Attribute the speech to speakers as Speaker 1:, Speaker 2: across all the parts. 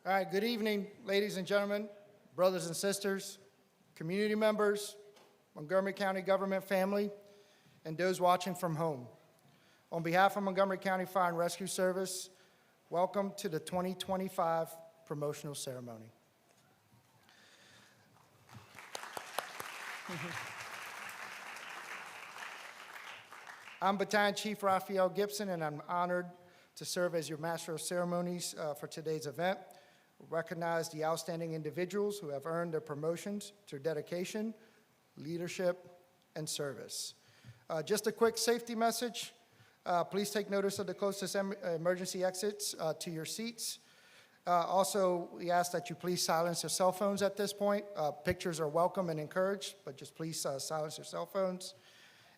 Speaker 1: All right, good evening, ladies and gentlemen, brothers and sisters, community members, Montgomery County government family, and those watching from home. On behalf of Montgomery County Fire and Rescue Service, welcome to the 2025 promotional ceremony. I'm Battalion Chief Raphael Gibson, and I'm honored to serve as your Master of Ceremonies for today's event. Recognize the outstanding individuals who have earned their promotions through dedication, leadership, and service. Just a quick safety message. Please take notice of the closest emergency exits to your seats. Also, we ask that you please silence your cell phones at this point. Pictures are welcome and encouraged, but just please silence your cell phones.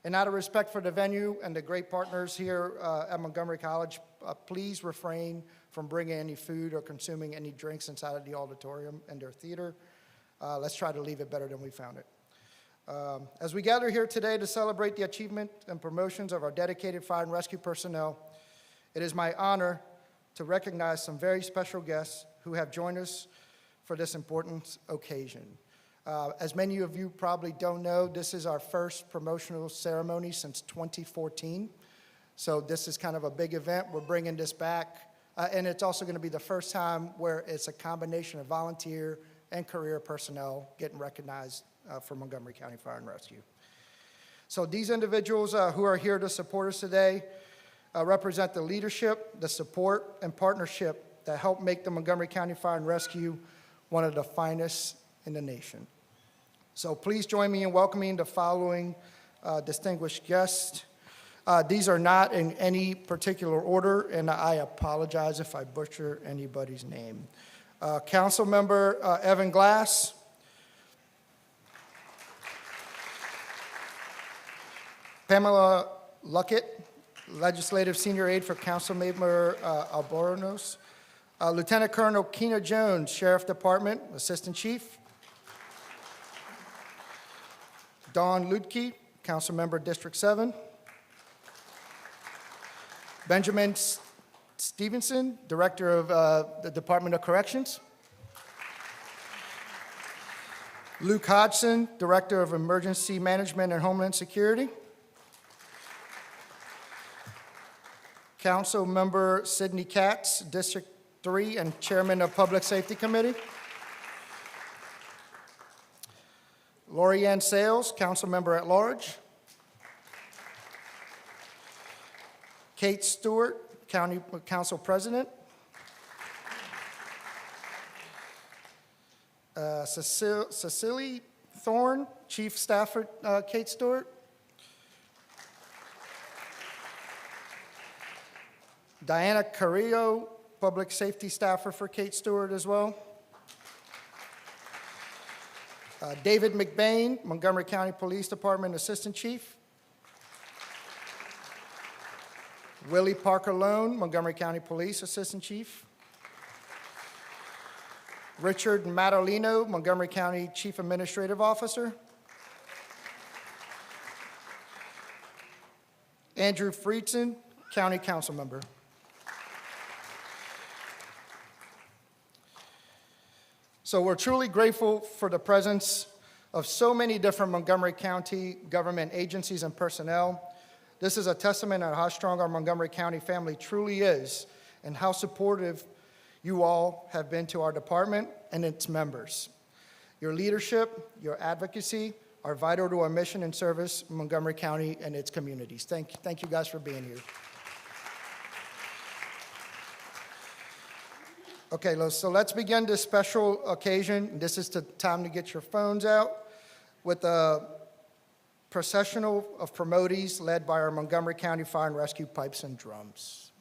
Speaker 1: And out of respect for the venue and the great partners here at Montgomery College, please refrain from bringing any food or consuming any drinks inside of the auditorium and their theater. Let's try to leave it better than we found it. As we gather here today to celebrate the achievement and promotions of our dedicated fire and rescue personnel, it is my honor to recognize some very special guests who have joined us for this important occasion. As many of you probably don't know, this is our first promotional ceremony since 2014. So this is kind of a big event. We're bringing this back. And it's also going to be the first time where it's a combination of volunteer and career personnel getting recognized for Montgomery County Fire and Rescue. So these individuals who are here to support us today represent the leadership, the support, and partnership that help make the Montgomery County Fire and Rescue one of the finest in the nation. So please join me in welcoming the following distinguished guests. These are not in any particular order, and I apologize if I butcher anybody's name. Council Member Evan Glass. Pamela Luckett, Legislative Senior Aide for Councilmember Albornoz. Lieutenant Colonel Keena Jones, Sheriff Department, Assistant Chief. Dawn Ludke, Council Member District 7. Benjamin Stevenson, Director of the Department of Corrections. Luke Hodgson, Director of Emergency Management and Homeland Security. Council Member Sidney Katz, District 3 and Chairman of Public Safety Committee. Lori Ann Sales, Council Member at Large. Kate Stewart, County Council President. Cecily Thorne, Chief Staffer, Kate Stewart. Diana Carrillo, Public Safety Staffer for Kate Stewart as well. David McBain, Montgomery County Police Department Assistant Chief. Willie Parker Lone, Montgomery County Police Assistant Chief. Richard Matalino, Montgomery County Chief Administrative Officer. Andrew Friedson, County Council Member. So we're truly grateful for the presence of so many different Montgomery County government agencies and personnel. This is a testament of how strong our Montgomery County family truly is and how supportive you all have been to our department and its members. Your leadership, your advocacy are vital to our mission and service in Montgomery County and its communities. Thank you guys for being here. Okay, so let's begin this special occasion. This is the time to get your phones out with a processional of promotees led by our Montgomery County Fire and Rescue Pipes and Drums.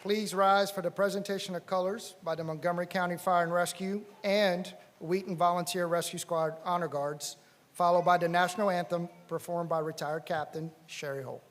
Speaker 1: Please rise for the presentation of colors by the Montgomery County Fire and Rescue and Wheaton Volunteer Rescue Squad Honor Guards, followed by the national anthem performed by retired Captain Sherry Holt.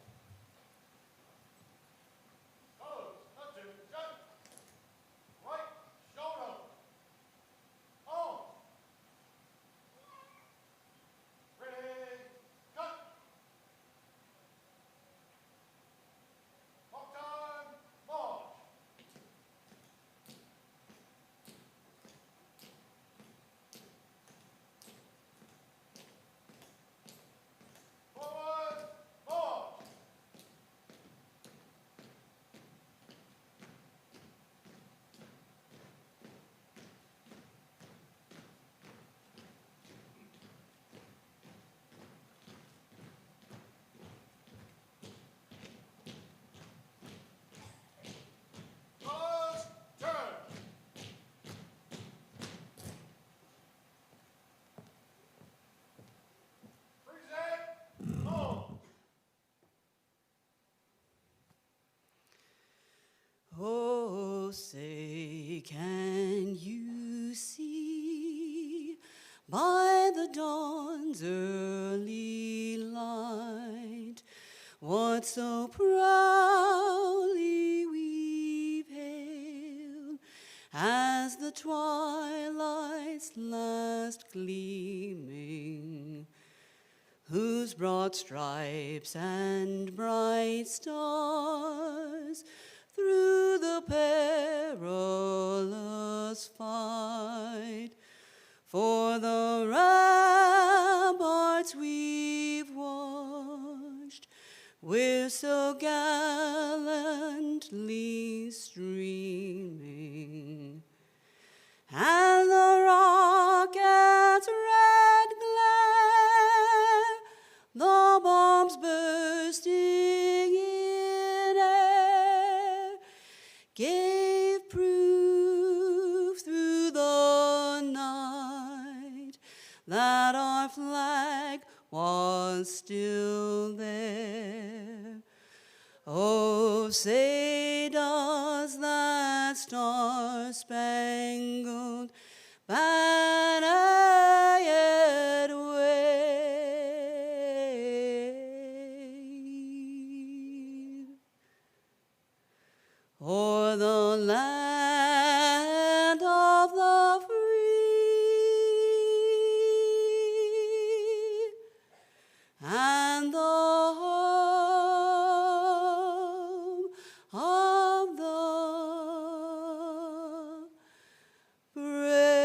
Speaker 2: Oh, say, can you see by the dawn's early light what so proudly we've hailed as the twilight's last gleaming, whose broad stripes and bright stars through the perilous fight for the ramparts we've watched, we're so gallantly streaming, and the rocket's red glare, the bombs bursting in air, gave proof through the night that our flag was still there. Oh, say does that star-spangled banner yet wave o'er the land of the free and the home of the brave.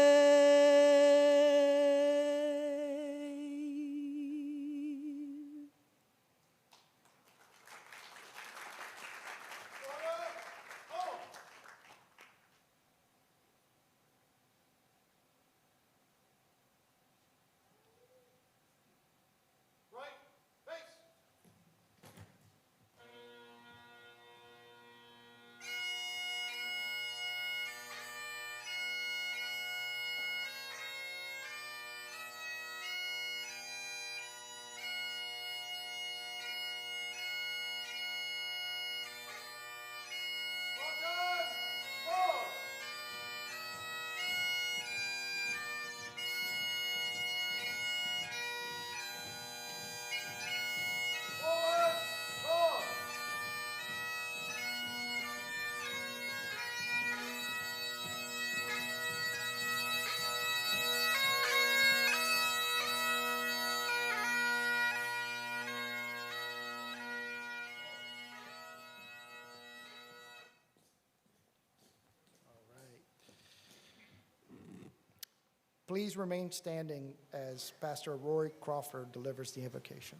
Speaker 1: Please remain standing as Pastor Rory Crawford delivers the invocation.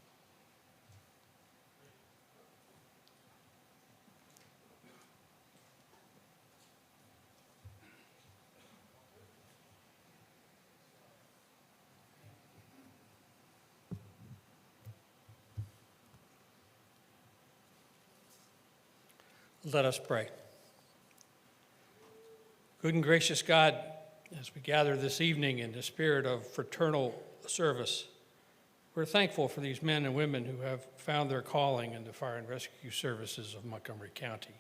Speaker 3: Let us pray. Good and gracious God, as we gather this evening in the spirit of fraternal service, we're thankful for these men and women who have found their calling in the fire and rescue services of Montgomery County.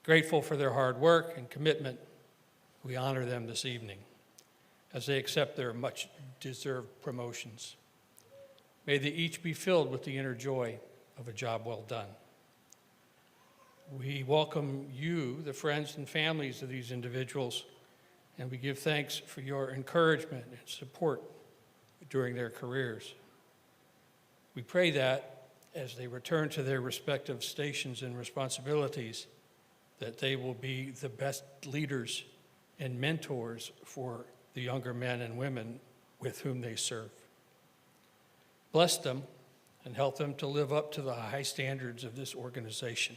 Speaker 3: Grateful for their hard work and commitment, we honor them this evening as they accept their much-deserved promotions. May they each be filled with the inner joy of a job well done. We welcome you, the friends and families of these individuals, and we give thanks for your encouragement and support during their careers. We pray that as they return to their respective stations and responsibilities, that they will be the best leaders and mentors for the younger men and women with whom they serve. Bless them and help them to live up to the high standards of this organization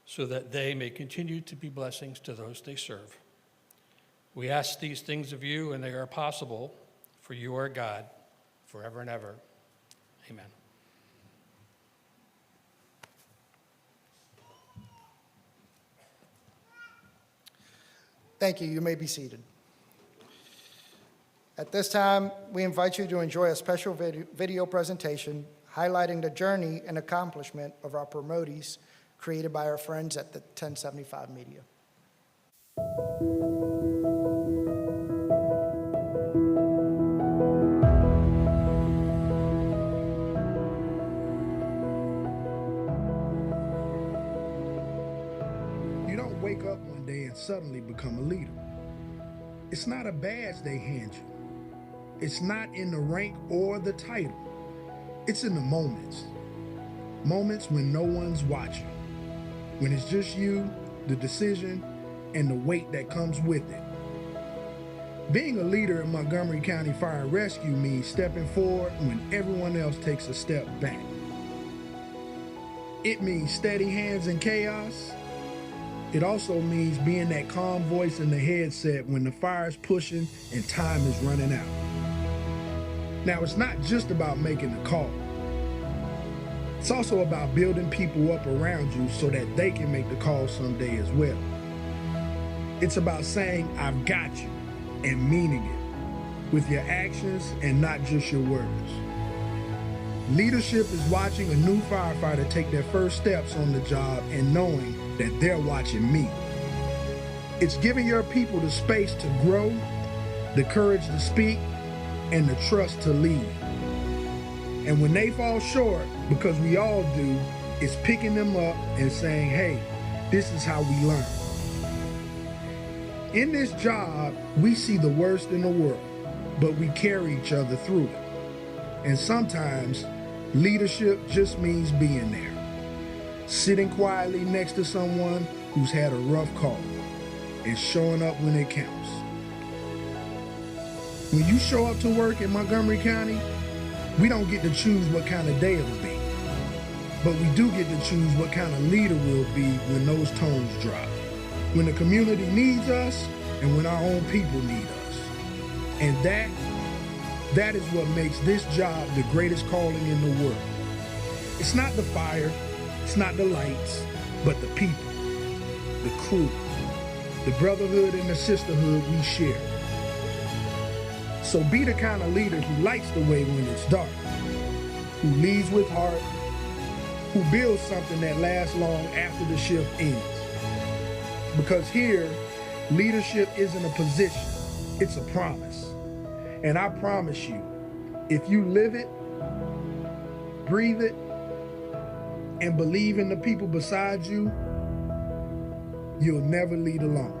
Speaker 3: so that they may continue to be blessings to those they serve. We ask these things of you, and they are possible, for you are God, forever and ever. Amen.
Speaker 1: Thank you. You may be seated. At this time, we invite you to enjoy a special video presentation highlighting the journey and accomplishment of our promotees created by our friends at the 1075 Media.
Speaker 4: You don't wake up one day and suddenly become a leader. It's not a badge they hand you. It's not in the rank or the title. It's in the moments. Moments when no one's watching. When it's just you, the decision, and the weight that comes with it. Being a leader in Montgomery County Fire and Rescue means stepping forward when everyone else takes a step back. It means steady hands in chaos. It also means being that calm voice in the headset when the fire's pushing and time is running out. Now, it's not just about making a call. It's also about building people up around you so that they can make the call someday as well. It's about saying, I've got you, and meaning it, with your actions and not just your words. Leadership is watching a new firefighter take their first steps on the job and knowing that they're watching me. It's giving your people the space to grow, the courage to speak, and the trust to lead. And when they fall short, because we all do, it's picking them up and saying, hey, this is how we learn. In this job, we see the worst in the world, but we carry each other through it. And sometimes, leadership just means being there. Sitting quietly next to someone who's had a rough call and showing up when it counts. When you show up to work in Montgomery County, we don't get to choose what kind of day it'll be, but we do get to choose what kind of leader we'll be when those tones drop, when the community needs us and when our own people need us. And that is what makes this job the greatest calling in the world. It's not the fire, it's not the lights, but the people, the crew, the brotherhood and the sisterhood we share. So be the kind of leader who lights the way when it's dark, who leads with heart, who builds something that lasts long after the shift ends. Because here, leadership isn't a position, it's a promise. And I promise you, if you live it, breathe it, and believe in the people beside you, you'll never lead alone.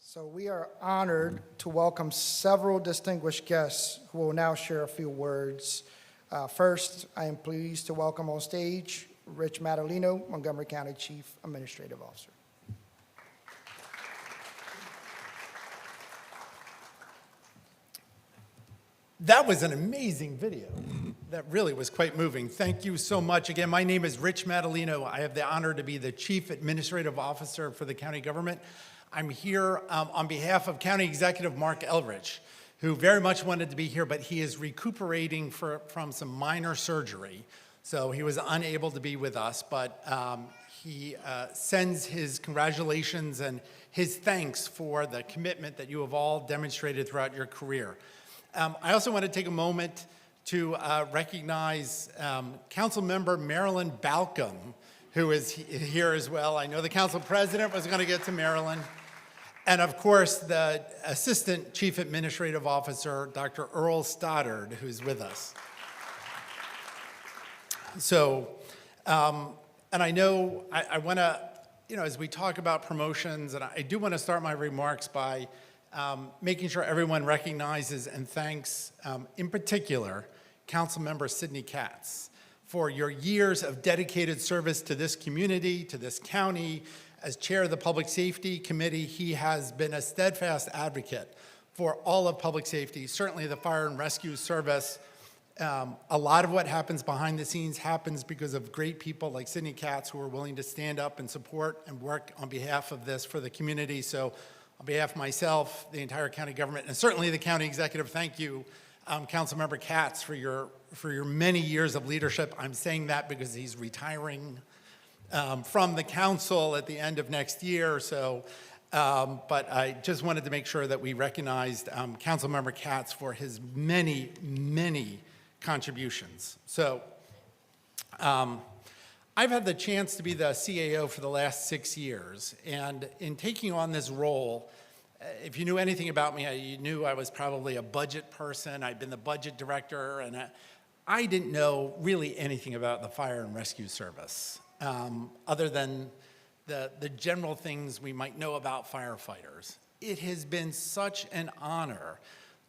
Speaker 1: So we are honored to welcome several distinguished guests who will now share a few words. First, I am pleased to welcome on stage Rich Madalino, Montgomery County Chief Administrative Officer.
Speaker 5: That was an amazing video. That really was quite moving. Thank you so much. Again, my name is Rich Madalino. I have the honor to be the Chief Administrative Officer for the county government. I'm here on behalf of County Executive Mark Elrich, who very much wanted to be here, but he is recuperating from some minor surgery. So he was unable to be with us, but he sends his congratulations and his thanks for the commitment that you have all demonstrated throughout your career. I also want to take a moment to recognize Council Member Marilyn Balcom, who is here as well. I know the Council President was going to get to Marilyn. And of course, the Assistant Chief Administrative Officer, Dr. Earl Stoddard, who's with us. So, and I know I want to, as we talk about promotions, and I do want to start my remarks by making sure everyone recognizes and thanks, in particular, Councilmember Sidney Katz for your years of dedicated service to this community, to this county. As chair of the Public Safety Committee, he has been a steadfast advocate for all of public safety, certainly the Fire and Rescue Service. A lot of what happens behind the scenes happens because of great people like Sidney Katz who are willing to stand up and support and work on behalf of this for the community. So on behalf of myself, the entire county government, and certainly the county executive, thank you, Councilmember Katz, for your many years of leadership. I'm saying that because he's retiring from the council at the end of next year. So, but I just wanted to make sure that we recognized Councilmember Katz for his many, many contributions. So, I've had the chance to be the CAO for the last 6 years, and in taking on this role, if you knew anything about me, you knew I was probably a budget person. I'd been the budget director, and I didn't know really anything about the Fire and Rescue Service. Other than the general things we might know about firefighters. It has been such an honor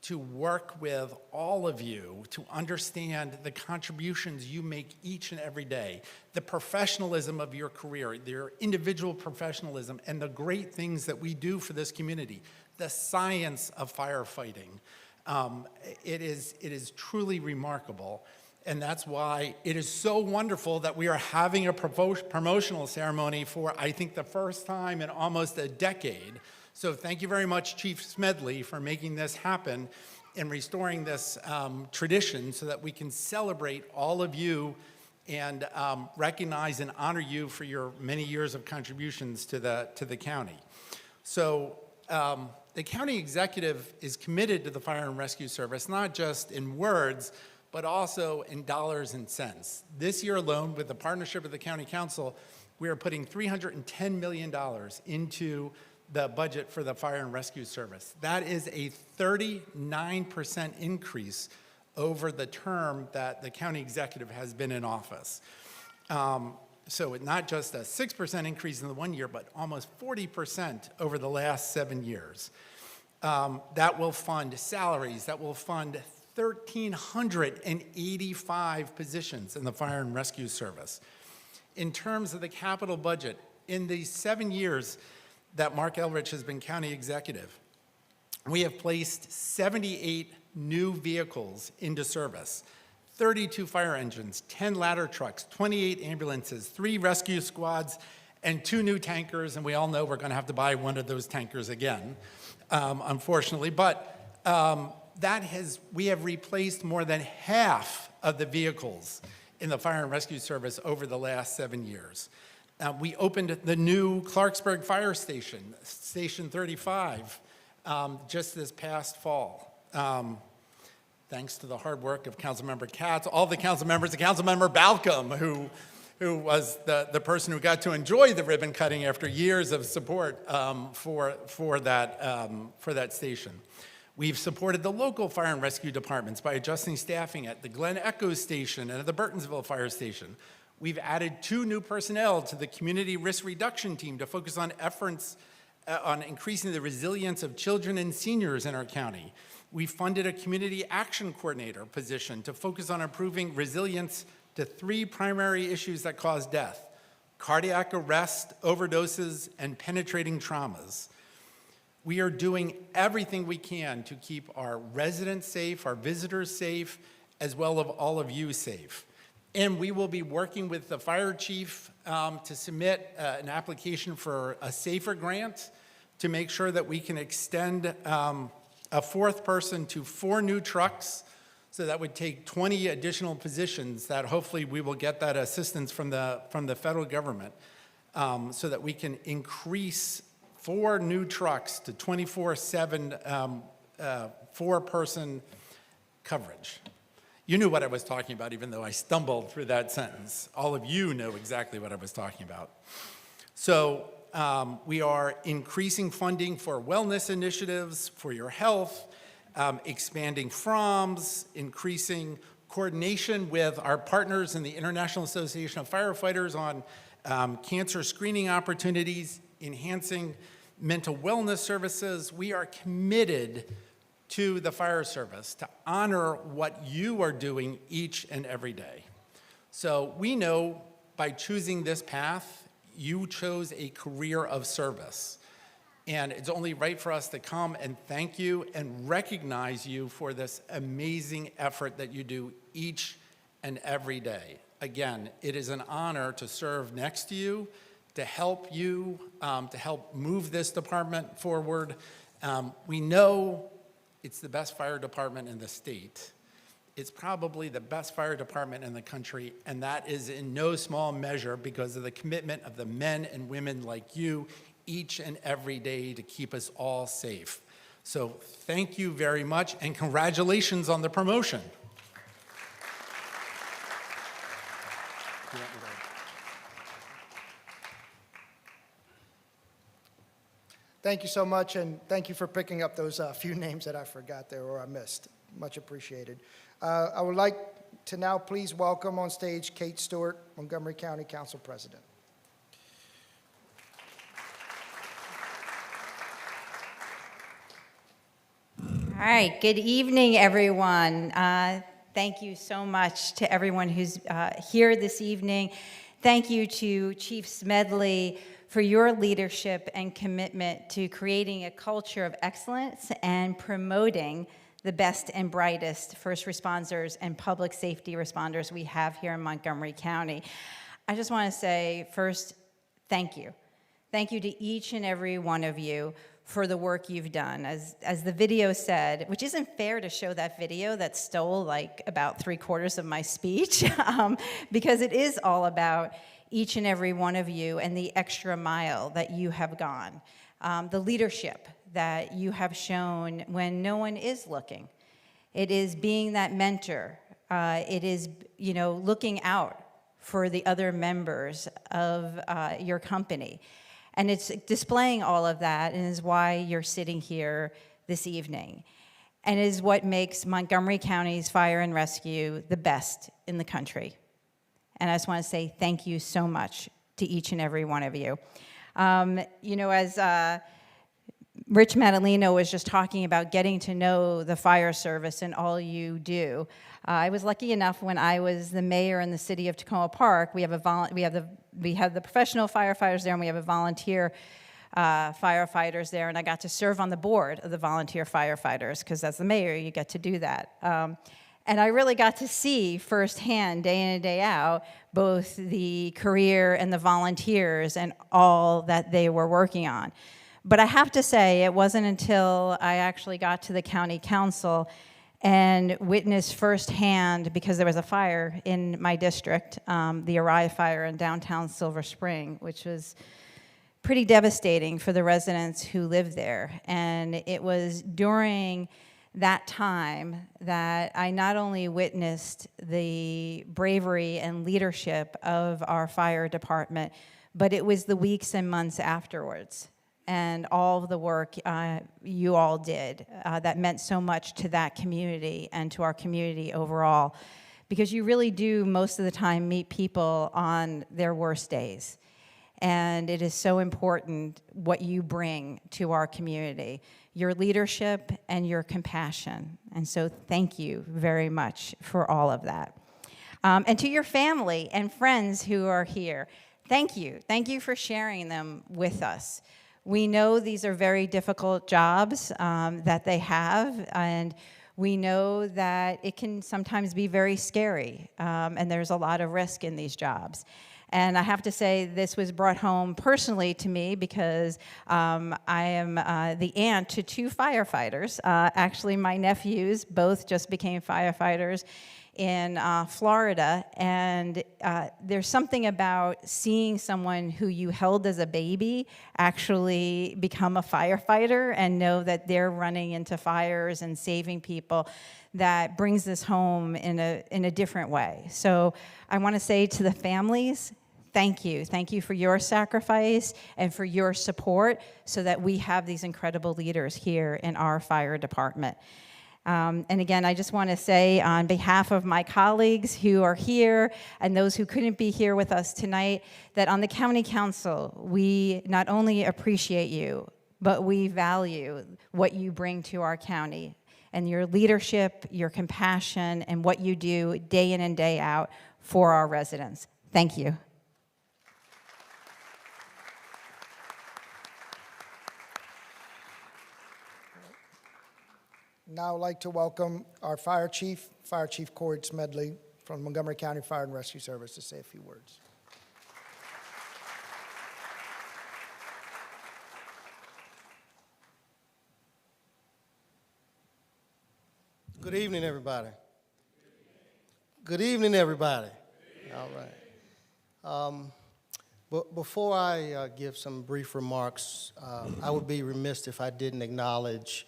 Speaker 5: to work with all of you to understand the contributions you make each and every day, the professionalism of your career, your individual professionalism, and the great things that we do for this community, the science of firefighting. It is truly remarkable. And that's why it is so wonderful that we are having a promotional ceremony for, I think, the first time in almost a decade. So thank you very much, Chief Smedley, for making this happen and restoring this tradition so that we can celebrate all of you and recognize and honor you for your many years of contributions to the county. So the county executive is committed to the Fire and Rescue Service, not just in words, but also in dollars and cents. This year alone, with the partnership of the County Council, we are putting $310 million into the budget for the Fire and Rescue Service. That is a 39% increase over the term that the county executive has been in office. So not just a 6% increase in the 1 year, but almost 40% over the last 7 years. That will fund salaries, that will fund 1,385 positions in the Fire and Rescue Service. In terms of the capital budget, in the 7 years that Mark Elrich has been county executive, we have placed 78 new vehicles into service, 32 fire engines, 10 ladder trucks, 28 ambulances, 3 rescue squads, and 2 new tankers, and we all know we're going to have to buy one of those tankers again, unfortunately. But we have replaced more than half of the vehicles in the Fire and Rescue Service over the last 7 years. We opened the new Clarksburg Fire Station, Station 35, just this past fall. Thanks to the hard work of Councilmember Katz, all the council members, and Councilmember Balcom, who was the person who got to enjoy the ribbon cutting after years of support for that station. We've supported the local fire and rescue departments by adjusting staffing at the Glen Echo Station and at the Burtonsville Fire Station. We've added 2 new personnel to the Community Risk Reduction Team to focus on efforts on increasing the resilience of children and seniors in our county. We funded a Community Action Coordinator position to focus on improving resilience to 3 primary issues that cause death: cardiac arrest, overdoses, and penetrating traumas. We are doing everything we can to keep our residents safe, our visitors safe, as well as all of you safe. And we will be working with the fire chief to submit an application for a SAFER grant to make sure that we can extend a fourth person to 4 new trucks. So that would take 20 additional positions that hopefully we will get that assistance from the federal government so that we can increase 4 new trucks to 24/7 4-person coverage. You knew what I was talking about, even though I stumbled through that sentence. All of you know exactly what I was talking about. So we are increasing funding for wellness initiatives, for your health, expanding FROMs, increasing coordination with our partners in the International Association of Firefighters on cancer screening opportunities, enhancing mental wellness services. We are committed to the fire service to honor what you are doing each and every day. So we know by choosing this path, you chose a career of service. And it's only right for us to come and thank you and recognize you for this amazing effort that you do each and every day. Again, it is an honor to serve next to you, to help you, to help move this department forward. We know it's the best fire department in the state. It's probably the best fire department in the country, and that is in no small measure because of the commitment of the men and women like you each and every day to keep us all safe. So thank you very much, and congratulations on the promotion.
Speaker 1: Thank you so much, and thank you for picking up those few names that I forgot there or I missed. Much appreciated. I would like to now please welcome on stage Kate Stewart, Montgomery County Council President.
Speaker 6: All right, good evening, everyone. Thank you so much to everyone who's here this evening. Thank you to Chief Smedley for your leadership and commitment to creating a culture of excellence and promoting the best and brightest first responders and public safety responders we have here in Montgomery County. I just want to say first, thank you. Thank you to each and every one of you for the work you've done. As the video said, which isn't fair to show that video that stole like about 3/4 of my speech, because it is all about each and every one of you and the extra mile that you have gone, the leadership that you have shown when no one is looking. It is being that mentor. It is, looking out for the other members of your company. And it's displaying all of that and is why you're sitting here this evening. And is what makes Montgomery County's fire and rescue the best in the country. And I just want to say thank you so much to each and every one of you. As Rich Madaleno was just talking about getting to know the fire service and all you do, I was lucky enough when I was the mayor in the city of Tacoma Park. We have the professional firefighters there, and we have a volunteer firefighters there, and I got to serve on the board of the volunteer firefighters because as the mayor, you get to do that. And I really got to see firsthand, day in and day out, both the career and the volunteers and all that they were working on. But I have to say, it wasn't until I actually got to the county council and witnessed firsthand, because there was a fire in my district, the Arrive fire in downtown Silver Spring, which was pretty devastating for the residents who lived there. And it was during that time that I not only witnessed the bravery and leadership of our fire department, but it was the weeks and months afterwards and all of the work you all did that meant so much to that community and to our community overall, because you really do most of the time meet people on their worst days. And it is so important what you bring to our community, your leadership and your compassion. And so thank you very much for all of that. And to your family and friends who are here, thank you. Thank you for sharing them with us. We know these are very difficult jobs that they have, and we know that it can sometimes be very scary, and there's a lot of risk in these jobs. And I have to say, this was brought home personally to me because I am the aunt to 2 firefighters. Actually, my nephews both just became firefighters in Florida, and there's something about seeing someone who you held as a baby actually become a firefighter and know that they're running into fires and saving people that brings this home in a different way. So I want to say to the families, thank you. Thank you for your sacrifice and for your support so that we have these incredible leaders here in our fire department. And again, I just want to say on behalf of my colleagues who are here and those who couldn't be here with us tonight, that on the County Council, we not only appreciate you, but we value what you bring to our county and your leadership, your compassion, and what you do day in and day out for our residents. Thank you.
Speaker 1: Now I'd like to welcome our Fire Chief Corey Smedley from Montgomery County Fire and Rescue Service to say a few words.
Speaker 7: Good evening, everybody. Good evening, everybody. All right. But before I give some brief remarks, I would be remiss if I didn't acknowledge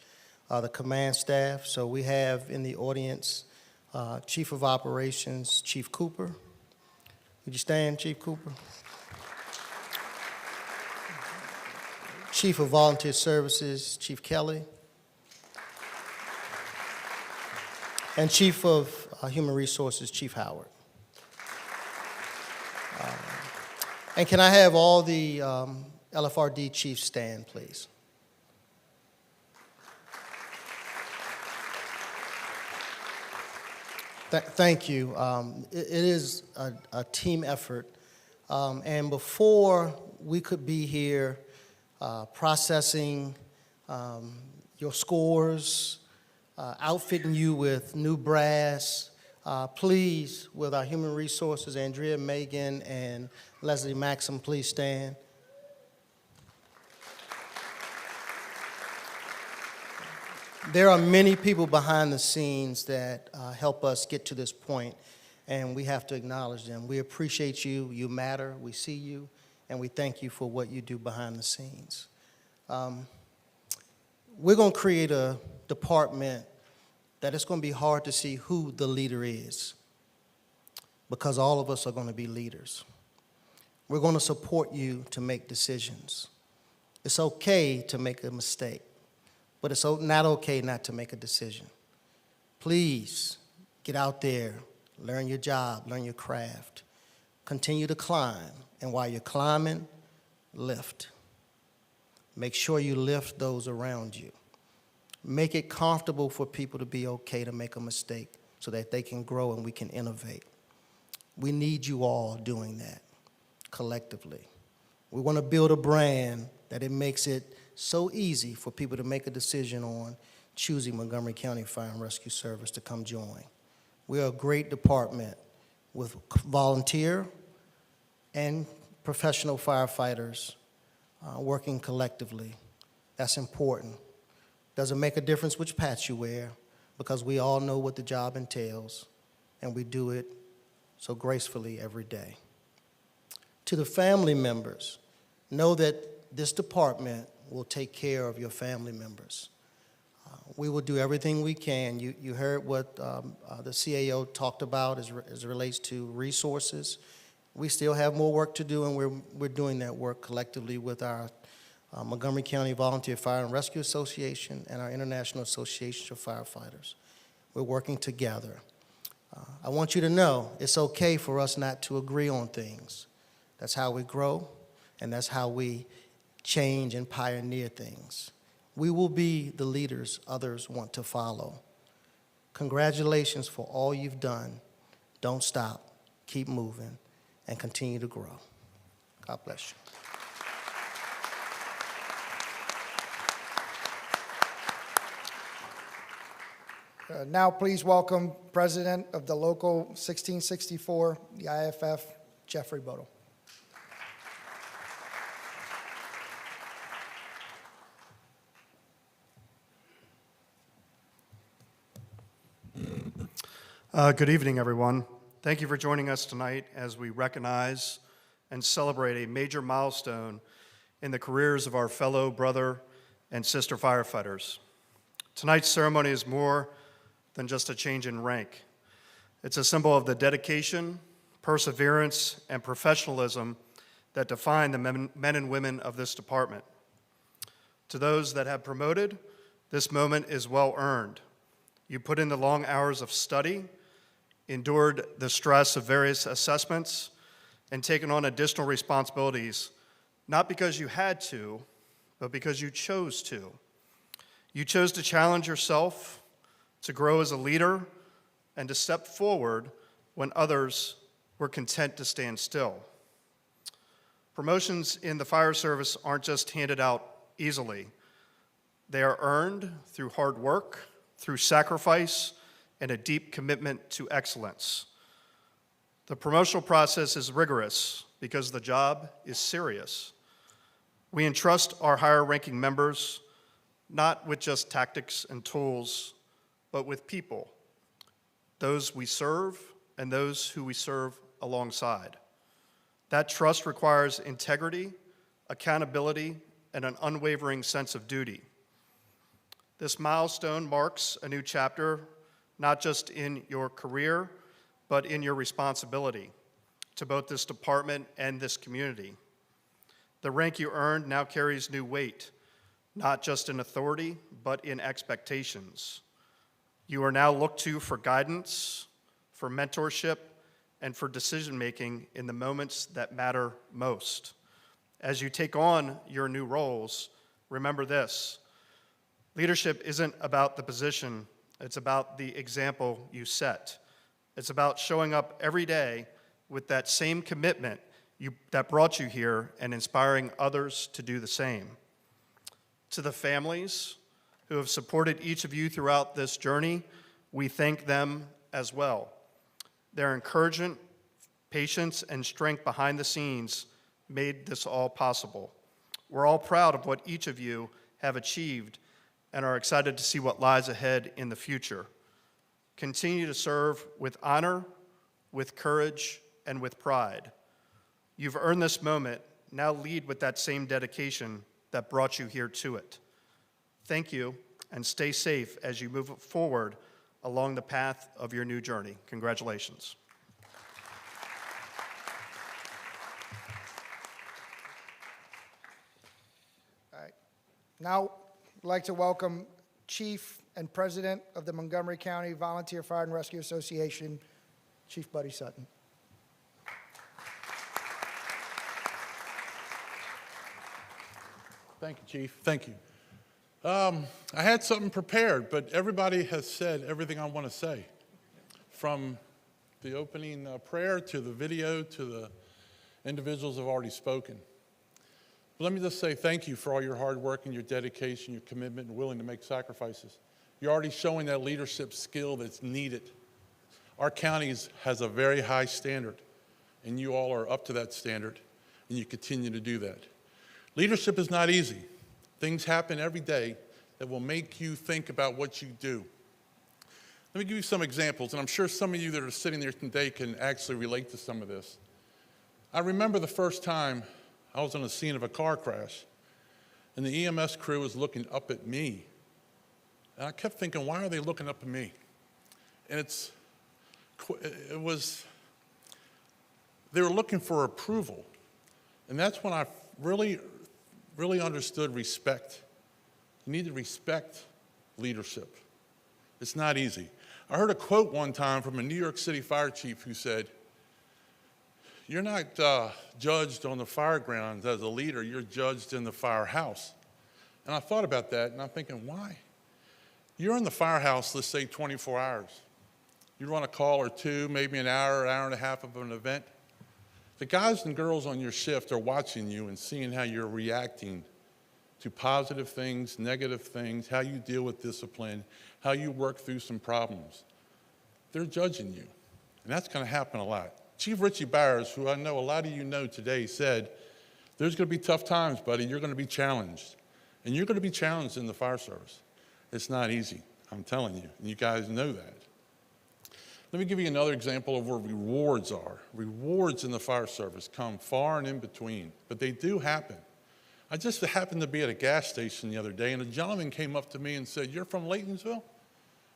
Speaker 7: the command staff. So we have in the audience Chief of Operations, Chief Cooper. Would you stand, Chief Cooper? Chief of Volunteer Services, Chief Kelly. And Chief of Human Resources, Chief Howard. And can I have all the LFRD chiefs stand, please? Thank you. It is a team effort. And before we could be here processing your scores, outfitting you with new brass, please, with our human resources, Andrea, Megan, and Leslie Maxim, please stand. There are many people behind the scenes that help us get to this point, and we have to acknowledge them. We appreciate you. You matter. We see you, and we thank you for what you do behind the scenes. We're going to create a department that it's going to be hard to see who the leader is, because all of us are going to be leaders. We're going to support you to make decisions. It's okay to make a mistake, but it's not okay not to make a decision. Please get out there, learn your job, learn your craft, continue to climb, and while you're climbing, lift. Make sure you lift those around you. Make it comfortable for people to be okay to make a mistake so that they can grow and we can innovate. We need you all doing that collectively. We want to build a brand that it makes it so easy for people to make a decision on choosing Montgomery County Fire and Rescue Service to come join. We're a great department with volunteer and professional firefighters working collectively. That's important. Doesn't make a difference which patch you wear, because we all know what the job entails, and we do it so gracefully every day. To the family members, know that this department will take care of your family members. We will do everything we can. You heard what the CAO talked about as it relates to resources. We still have more work to do, and we're doing that work collectively with our Montgomery County Volunteer Fire and Rescue Association and our International Association of Firefighters. We're working together. I want you to know it's okay for us not to agree on things. That's how we grow, and that's how we change and pioneer things. We will be the leaders others want to follow. Congratulations for all you've done. Don't stop. Keep moving and continue to grow. God bless you.
Speaker 1: Now please welcome President of the Local 1664, the IFF, Jeffrey Bodle.
Speaker 8: Good evening, everyone. Thank you for joining us tonight as we recognize and celebrate a major milestone in the careers of our fellow brother and sister firefighters. Tonight's ceremony is more than just a change in rank. It's a symbol of the dedication, perseverance, and professionalism that define the men and women of this department. To those that have promoted, this moment is well earned. You put in the long hours of study, endured the stress of various assessments, and taken on additional responsibilities, not because you had to, but because you chose to. You chose to challenge yourself, to grow as a leader, and to step forward when others were content to stand still. Promotions in the fire service aren't just handed out easily. They are earned through hard work, through sacrifice, and a deep commitment to excellence. The promotional process is rigorous because the job is serious. We entrust our higher-ranking members not with just tactics and tools, but with people, those we serve and those who we serve alongside. That trust requires integrity, accountability, and an unwavering sense of duty. This milestone marks a new chapter, not just in your career, but in your responsibility to both this department and this community. The rank you earned now carries new weight, not just in authority, but in expectations. You are now looked to for guidance, for mentorship, and for decision-making in the moments that matter most. As you take on your new roles, remember this: leadership isn't about the position, it's about the example you set. It's about showing up every day with that same commitment that brought you here and inspiring others to do the same. To the families who have supported each of you throughout this journey, we thank them as well. Their encouragement, patience, and strength behind the scenes made this all possible. We're all proud of what each of you have achieved and are excited to see what lies ahead in the future. Continue to serve with honor, with courage, and with pride. You've earned this moment. Now lead with that same dedication that brought you here to it. Thank you, and stay safe as you move forward along the path of your new journey. Congratulations.
Speaker 1: All right. Now, I'd like to welcome Chief and President of the Montgomery County Volunteer Fire and Rescue Association, Chief Buddy Sutton.
Speaker 9: Thank you, Chief. Thank you. I had something prepared, but everybody has said everything I want to say, from the opening prayer to the video to the individuals who have already spoken. But let me just say thank you for all your hard work and your dedication, your commitment, and willing to make sacrifices. You're already showing that leadership skill that's needed. Our county has a very high standard, and you all are up to that standard, and you continue to do that. Leadership is not easy. Things happen every day that will make you think about what you do. Let me give you some examples, and I'm sure some of you that are sitting there today can actually relate to some of this. I remember the first time I was on the scene of a car crash, and the EMS crew was looking up at me. And I kept thinking, why are they looking up at me? And they were looking for approval. And that's when I really understood respect. You need to respect leadership. It's not easy. I heard a quote one time from a New York City fire chief who said, "You're not judged on the fire grounds as a leader, you're judged in the firehouse." And I thought about that, and I'm thinking, why? You're in the firehouse, let's say 24 hours. You run a call or two, maybe an hour and a half of an event. The guys and girls on your shift are watching you and seeing how you're reacting to positive things, negative things, how you deal with discipline, how you work through some problems. They're judging you, and that's going to happen a lot. Chief Richie Byers, who I know a lot of you know today, said, there's going to be tough times, buddy. You're going to be challenged, and you're going to be challenged in the fire service. It's not easy, I'm telling you, and you guys know that. Let me give you another example of where rewards are. Rewards in the fire service come far and in between, but they do happen. I just happened to be at a gas station the other day, and a gentleman came up to me and said, "You're from Laytonsville?"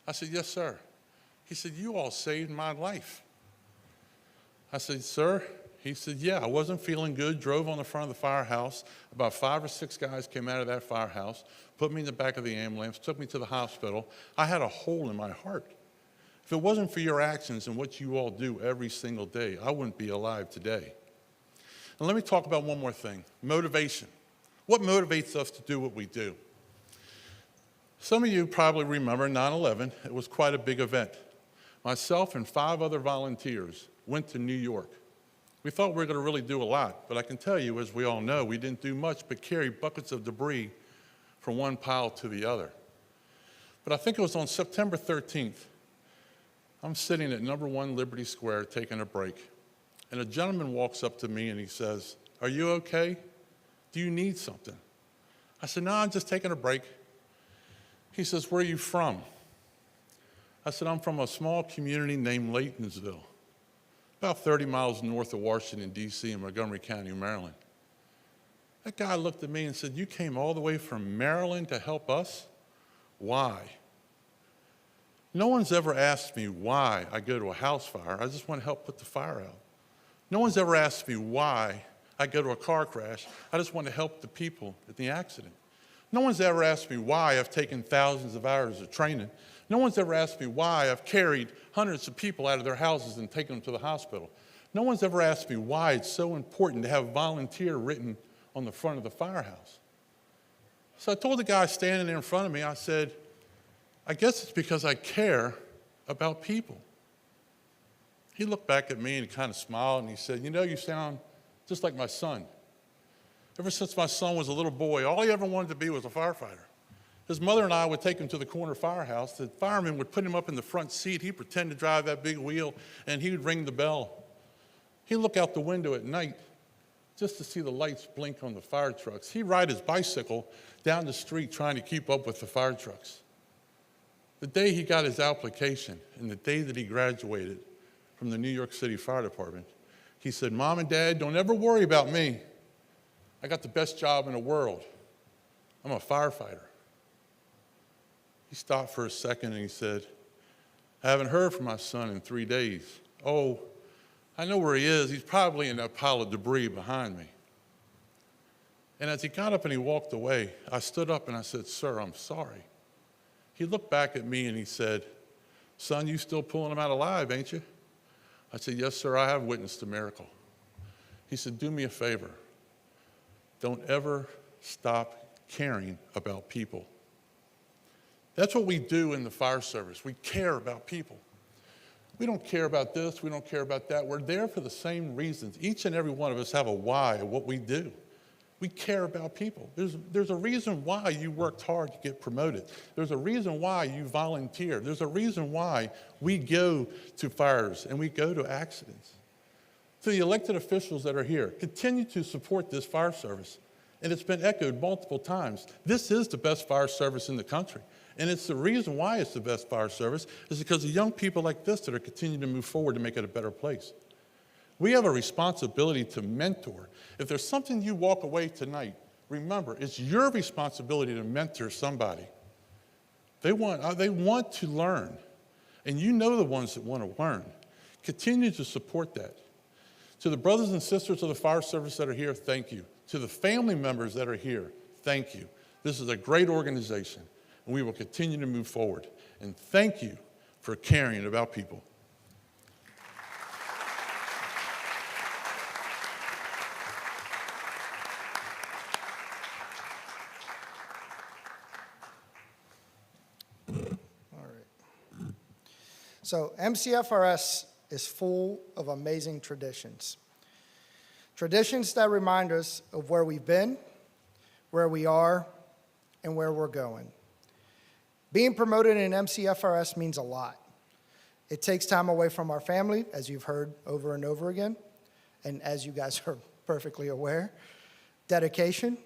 Speaker 9: I said, "Yes, sir." He said, "You all saved my life." I said, "Sir?" He said, "Yeah, I wasn't feeling good, drove on the front of the firehouse. About 5 or 6 guys came out of that firehouse, put me in the back of the ambulance, took me to the hospital. I had a hole in my heart. If it wasn't for your actions and what you all do every single day, I wouldn't be alive today." And let me talk about one more thing, motivation. What motivates us to do what we do? Some of you probably remember 9/11. It was quite a big event. Myself and 5 other volunteers went to New York. We thought we were going to really do a lot, but I can tell you, as we all know, we didn't do much but carry buckets of debris from one pile to the other. But I think it was on September 13th, I'm sitting at number 1 Liberty Square taking a break, and a gentleman walks up to me and he says, "Are you okay? Do you need something?" I said, "No, I'm just taking a break." He says, "Where are you from?" I said, "I'm from a small community named Laytonsville, about 30 miles north of Washington, D.C. in Montgomery County, Maryland." That guy looked at me and said, "You came all the way from Maryland to help us? Why?" No one's ever asked me why I go to a house fire. I just want to help put the fire out. No one's ever asked me why I go to a car crash. I just want to help the people at the accident. No one's ever asked me why I've taken thousands of hours of training. No one's ever asked me why I've carried hundreds of people out of their houses and taken them to the hospital. No one's ever asked me why it's so important to have volunteer written on the front of the firehouse. So I told the guy standing there in front of me, I said, "I guess it's because I care about people." He looked back at me and he kind of smiled and he said, "You know, you sound just like my son. Ever since my son was a little boy, all he ever wanted to be was a firefighter. His mother and I would take him to the corner firehouse. The fireman would put him up in the front seat. He'd pretend to drive that big wheel, and he would ring the bell. He'd look out the window at night just to see the lights blink on the fire trucks. He'd ride his bicycle down the street trying to keep up with the fire trucks. The day he got his application and the day that he graduated from the New York City Fire Department, he said, 'Mom and Dad, don't ever worry about me. I got the best job in the world. I'm a firefighter.'" He stopped for a second and he said, "I haven't heard from my son in 3 days. Oh, I know where he is. He's probably in that pile of debris behind me." And as he got up and he walked away, I stood up and I said, "Sir, I'm sorry." He looked back at me and he said, "Son, you still pulling him out alive, ain't you?" I said, "Yes, sir, I have witnessed a miracle." He said, "Do me a favor. Don't ever stop caring about people." That's what we do in the fire service. We care about people. We don't care about this, we don't care about that. We're there for the same reasons. Each and every one of us have a why of what we do. We care about people. There's a reason why you worked hard to get promoted. There's a reason why you volunteer. There's a reason why we go to fires and we go to accidents. To the elected officials that are here, continue to support this fire service. And it's been echoed multiple times. This is the best fire service in the country. And it's the reason why it's the best fire service is because of young people like this that are continuing to move forward to make it a better place. We have a responsibility to mentor. If there's something you walk away tonight, remember, it's your responsibility to mentor somebody. They want to learn, and you know the ones that want to learn. Continue to support that. To the brothers and sisters of the fire service that are here, thank you. To the family members that are here, thank you. This is a great organization, and we will continue to move forward. And thank you for caring about people.
Speaker 1: So MCFRS is full of amazing traditions. Traditions that remind us of where we've been, where we are, and where we're going. Being promoted in MCFRS means a lot. It takes time away from our family, as you've heard over and over again, and as you guys are perfectly aware. Dedication,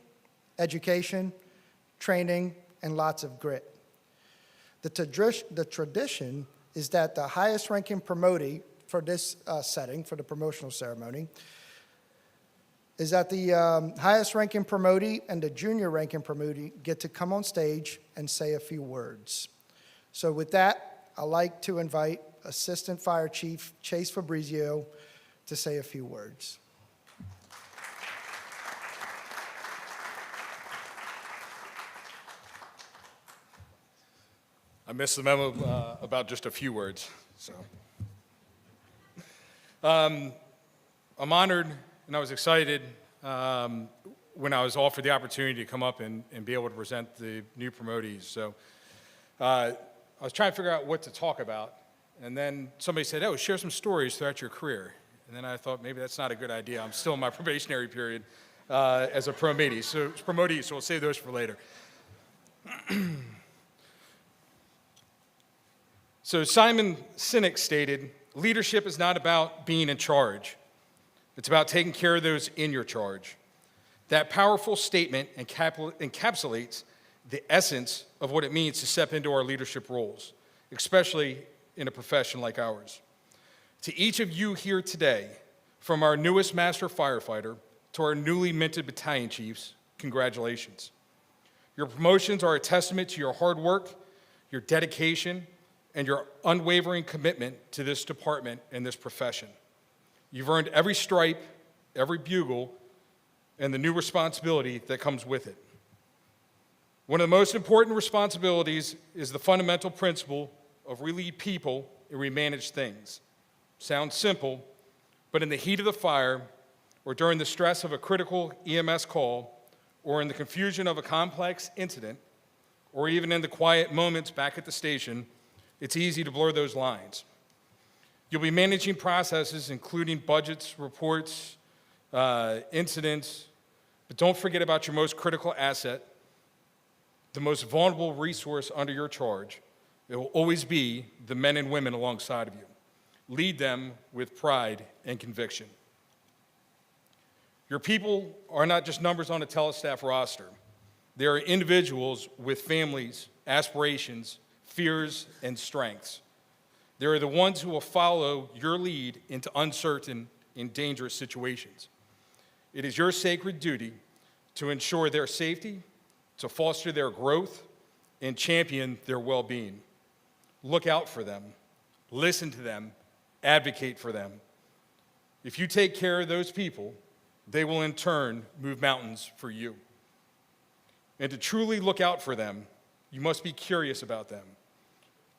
Speaker 1: education, training, and lots of grit. The tradition is that the highest ranking promotee for this setting, for the promotional ceremony, is that the highest ranking promotee and the junior ranking promotee get to come on stage and say a few words. So with that, I'd like to invite Assistant Fire Chief Chase Fabrizio to say a few words.
Speaker 10: I missed the memo about just a few words, so. I'm honored and I was excited when I was offered the opportunity to come up and be able to present the new promotees. So I was trying to figure out what to talk about, and then somebody said, oh, share some stories throughout your career. And then I thought maybe that's not a good idea. I'm still in my probationary period as a promotee, so we'll save those for later. So Simon Sinek stated, leadership is not about being in charge. It's about taking care of those in your charge. That powerful statement encapsulates the essence of what it means to step into our leadership roles, especially in a profession like ours. To each of you here today, from our newest master firefighter to our newly minted battalion chiefs, congratulations. Your promotions are a testament to your hard work, your dedication, and your unwavering commitment to this department and this profession. You've earned every stripe, every bugle, and the new responsibility that comes with it. One of the most important responsibilities is the fundamental principle of we lead people and we manage things. Sounds simple, but in the heat of the fire, or during the stress of a critical EMS call, or in the confusion of a complex incident, or even in the quiet moments back at the station, it's easy to blur those lines. You'll be managing processes, including budgets, reports, incidents, but don't forget about your most critical asset, the most vulnerable resource under your charge. It will always be the men and women alongside of you. Lead them with pride and conviction. Your people are not just numbers on a telestaff roster. They are individuals with families, aspirations, fears, and strengths. They are the ones who will follow your lead into uncertain and dangerous situations. It is your sacred duty to ensure their safety, to foster their growth, and champion their well-being. Look out for them, listen to them, advocate for them. If you take care of those people, they will in turn move mountains for you. And to truly look out for them, you must be curious about them.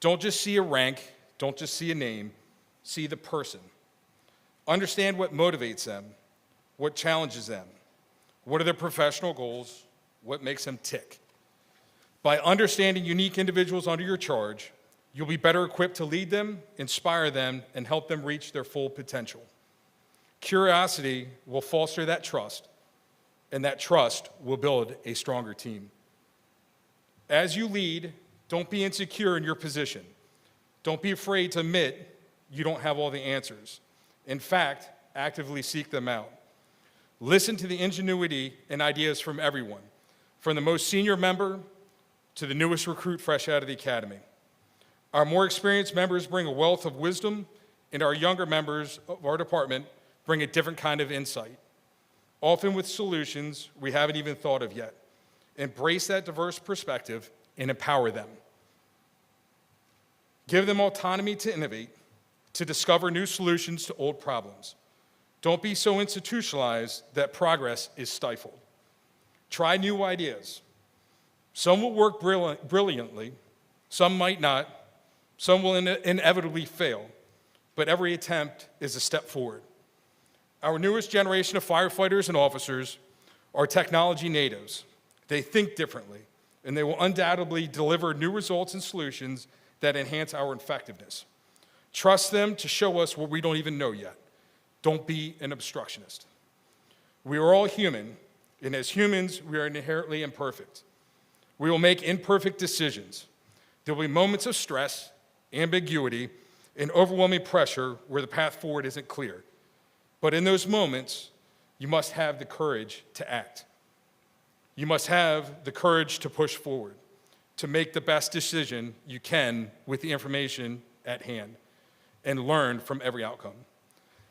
Speaker 10: Don't just see a rank, don't just see a name, see the person. Understand what motivates them, what challenges them, what are their professional goals, what makes them tick. By understanding unique individuals under your charge, you'll be better equipped to lead them, inspire them, and help them reach their full potential. Curiosity will foster that trust, and that trust will build a stronger team. As you lead, don't be insecure in your position. Don't be afraid to admit you don't have all the answers. In fact, actively seek them out. Listen to the ingenuity and ideas from everyone, from the most senior member to the newest recruit fresh out of the academy. Our more experienced members bring a wealth of wisdom, and our younger members of our department bring a different kind of insight, often with solutions we haven't even thought of yet. Embrace that diverse perspective and empower them. Give them autonomy to innovate, to discover new solutions to old problems. Don't be so institutionalized that progress is stifled. Try new ideas. Some will work brilliantly, some might not, some will inevitably fail, but every attempt is a step forward. Our newest generation of firefighters and officers are technology natives. They think differently, and they will undoubtedly deliver new results and solutions that enhance our effectiveness. Trust them to show us what we don't even know yet. Don't be an obstructionist. We are all human, and as humans, we are inherently imperfect. We will make imperfect decisions. There will be moments of stress, ambiguity, and overwhelming pressure where the path forward isn't clear. But in those moments, you must have the courage to act. You must have the courage to push forward, to make the best decision you can with the information at hand and learn from every outcome.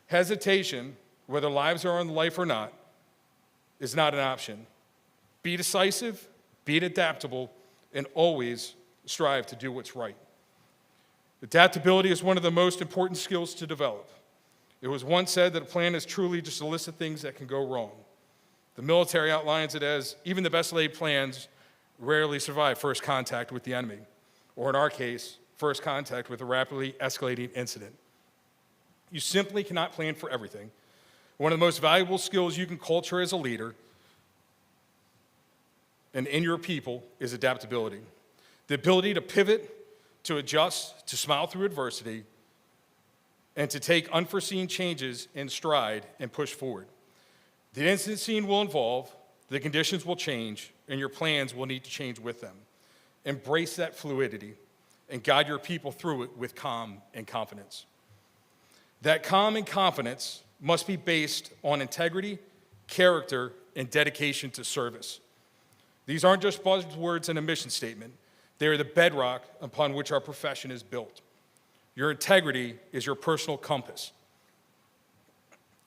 Speaker 10: Hesitation, whether lives are on the life or not, is not an option. Be decisive, be adaptable, and always strive to do what's right. Adaptability is one of the most important skills to develop. It was once said that a plan is truly just a list of things that can go wrong. The military outlines it as even the best laid plans rarely survive first contact with the enemy, or in our case, first contact with a rapidly escalating incident. You simply cannot plan for everything. One of the most valuable skills you can culture as a leader and in your people is adaptability. The ability to pivot, to adjust, to smile through adversity, and to take unforeseen changes in stride and push forward. The incident scene will evolve, the conditions will change, and your plans will need to change with them. Embrace that fluidity and guide your people through it with calm and confidence. That calm and confidence must be based on integrity, character, and dedication to service. These aren't just buzzwords in a mission statement. They are the bedrock upon which our profession is built. Your integrity is your personal compass.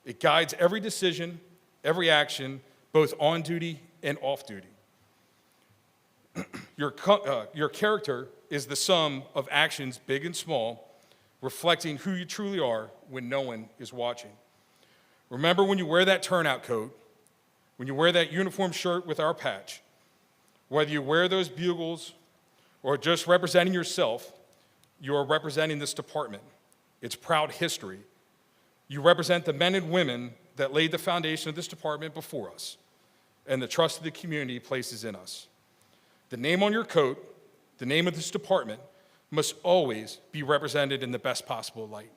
Speaker 10: It guides every decision, every action, both on duty and off duty. Your character is the sum of actions, big and small, reflecting who you truly are when no one is watching. Remember when you wear that turnout coat, when you wear that uniform shirt with our patch, whether you wear those bugles or just representing yourself, you are representing this department, its proud history. You represent the men and women that laid the foundation of this department before us and the trust of the community places in us. The name on your coat, the name of this department, must always be represented in the best possible light.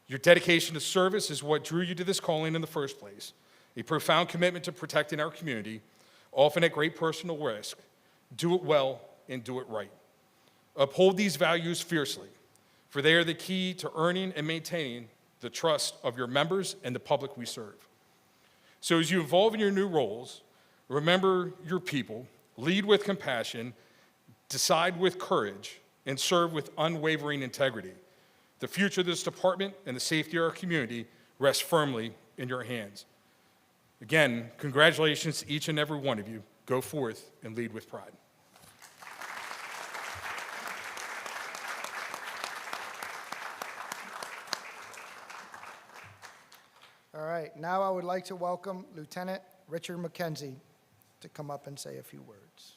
Speaker 10: Your dedication to service is what drew you to this calling in the first place, a profound commitment to protecting our community, often at great personal risk. Do it well and do it right. Uphold these values fiercely, for they are the key to earning and maintaining the trust of your members and the public we serve. So as you evolve in your new roles, remember your people, lead with compassion, decide with courage, and serve with unwavering integrity. The future of this department and the safety of our community rests firmly in your hands. Again, congratulations to each and every one of you. Go forth and lead with pride.
Speaker 1: All right, now I would like to welcome Lieutenant Richard McKenzie to come up and say a few words.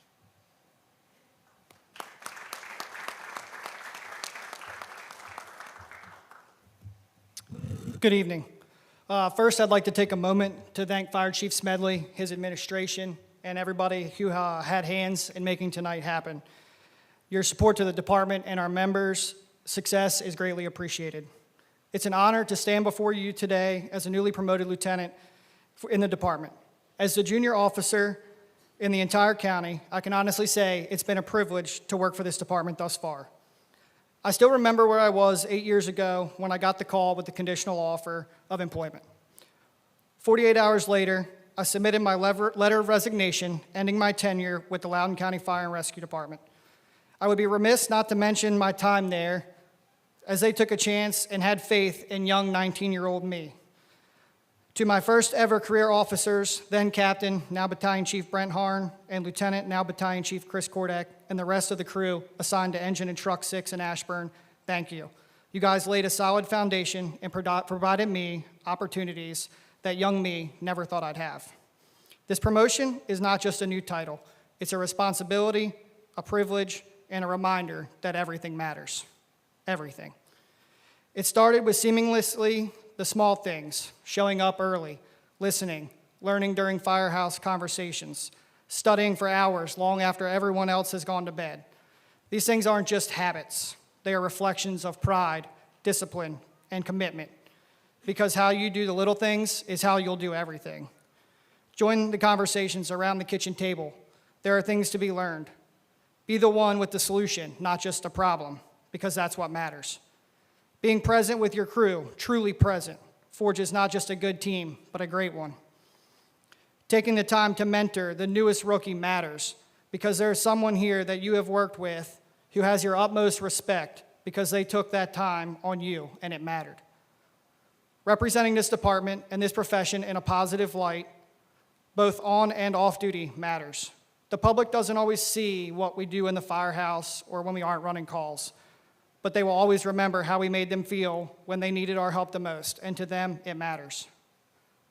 Speaker 11: Good evening. First, I'd like to take a moment to thank Fire Chief Smedley, his administration, and everybody who had hands in making tonight happen. Your support to the department and our members' success is greatly appreciated. It's an honor to stand before you today as a newly promoted lieutenant in the department. As the junior officer in the entire county, I can honestly say it's been a privilege to work for this department thus far. I still remember where I was 8 years ago when I got the call with the conditional offer of employment. 48 hours later, I submitted my letter of resignation, ending my tenure with the Loudoun County Fire and Rescue Department. I would be remiss not to mention my time there, as they took a chance and had faith in young 19-year-old me. To my first ever career officers, then Captain, now Battalion Chief Brent Harn, and Lieutenant, now Battalion Chief Chris Kordek, and the rest of the crew assigned to Engine and Truck 6 in Ashburn, thank you. You guys laid a solid foundation and provided me opportunities that young me never thought I'd have. This promotion is not just a new title. It's a responsibility, a privilege, and a reminder that everything matters. Everything. It started with seamlessly the small things, showing up early, listening, learning during firehouse conversations, studying for hours long after everyone else has gone to bed. These things aren't just habits. They are reflections of pride, discipline, and commitment. Because how you do the little things is how you'll do everything. Join the conversations around the kitchen table. There are things to be learned. Be the one with the solution, not just a problem, because that's what matters. Being present with your crew, truly present, forges not just a good team, but a great one. Taking the time to mentor the newest rookie matters, because there is someone here that you have worked with who has your utmost respect because they took that time on you and it mattered. Representing this department and this profession in a positive light, both on and off duty, matters. The public doesn't always see what we do in the firehouse or when we aren't running calls, but they will always remember how we made them feel when they needed our help the most, and to them, it matters.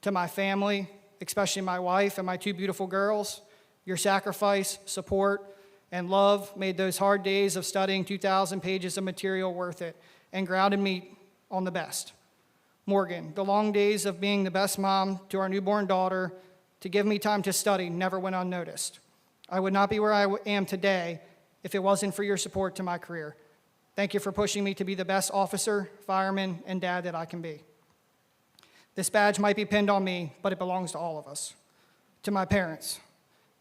Speaker 11: To my family, especially my wife and my 2 beautiful girls, your sacrifice, support, and love made those hard days of studying 2,000 pages of material worth it and grounded me on the best. Morgan, the long days of being the best mom to our newborn daughter to give me time to study never went unnoticed. I would not be where I am today if it wasn't for your support to my career. Thank you for pushing me to be the best officer, fireman, and dad that I can be. This badge might be pinned on me, but it belongs to all of us. To my parents,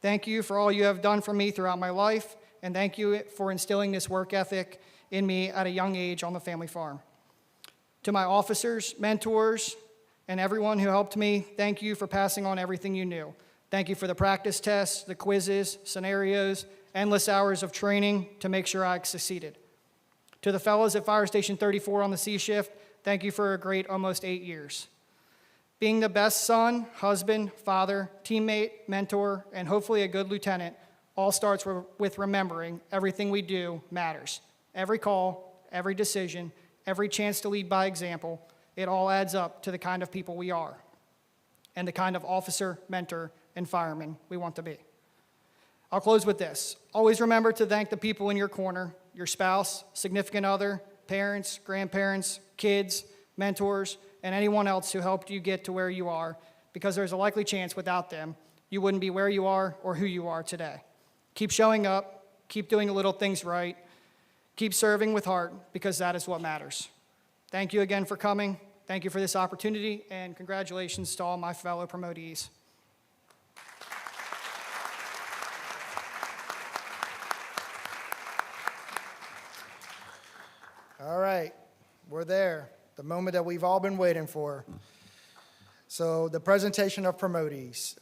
Speaker 11: thank you for all you have done for me throughout my life, and thank you for instilling this work ethic in me at a young age on the family farm. To my officers, mentors, and everyone who helped me, thank you for passing on everything you knew. Thank you for the practice tests, the quizzes, scenarios, endless hours of training to make sure I succeeded. To the fellows at Fire Station 34 on the C shift, thank you for a great almost 8 years. Being the best son, husband, father, teammate, mentor, and hopefully a good lieutenant all starts with remembering everything we do matters. Every call, every decision, every chance to lead by example, it all adds up to the kind of people we are and the kind of officer, mentor, and fireman we want to be. I'll close with this. Always remember to thank the people in your corner, your spouse, significant other, parents, grandparents, kids, mentors, and anyone else who helped you get to where you are, because there's a likely chance without them, you wouldn't be where you are or who you are today. Keep showing up, keep doing the little things right, keep serving with heart, because that is what matters. Thank you again for coming. Thank you for this opportunity, and congratulations to all my fellow promotees.
Speaker 1: All right, we're there, the moment that we've all been waiting for. So the presentation of promotees.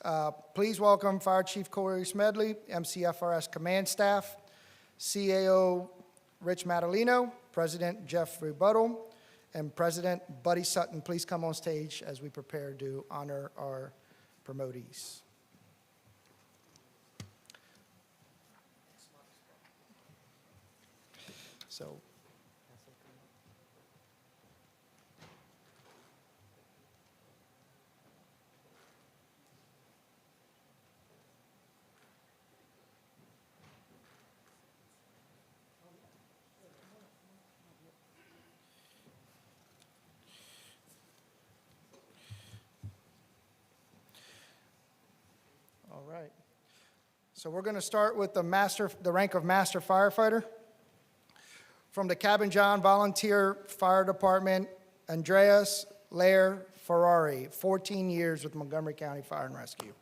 Speaker 1: Please welcome Fire Chief Corey Smedley, MCFRS Command Staff, CAO Rich Madalino, President Jeff Rebuttal, and President Buddy Sutton. Please come on stage as we prepare to honor our promotees. So. All right. So we're going to start with the rank of Master Firefighter. From the Cabin John Volunteer Fire Department, Andreas Lair Ferrari, 14 years with Montgomery County Fire and Rescue.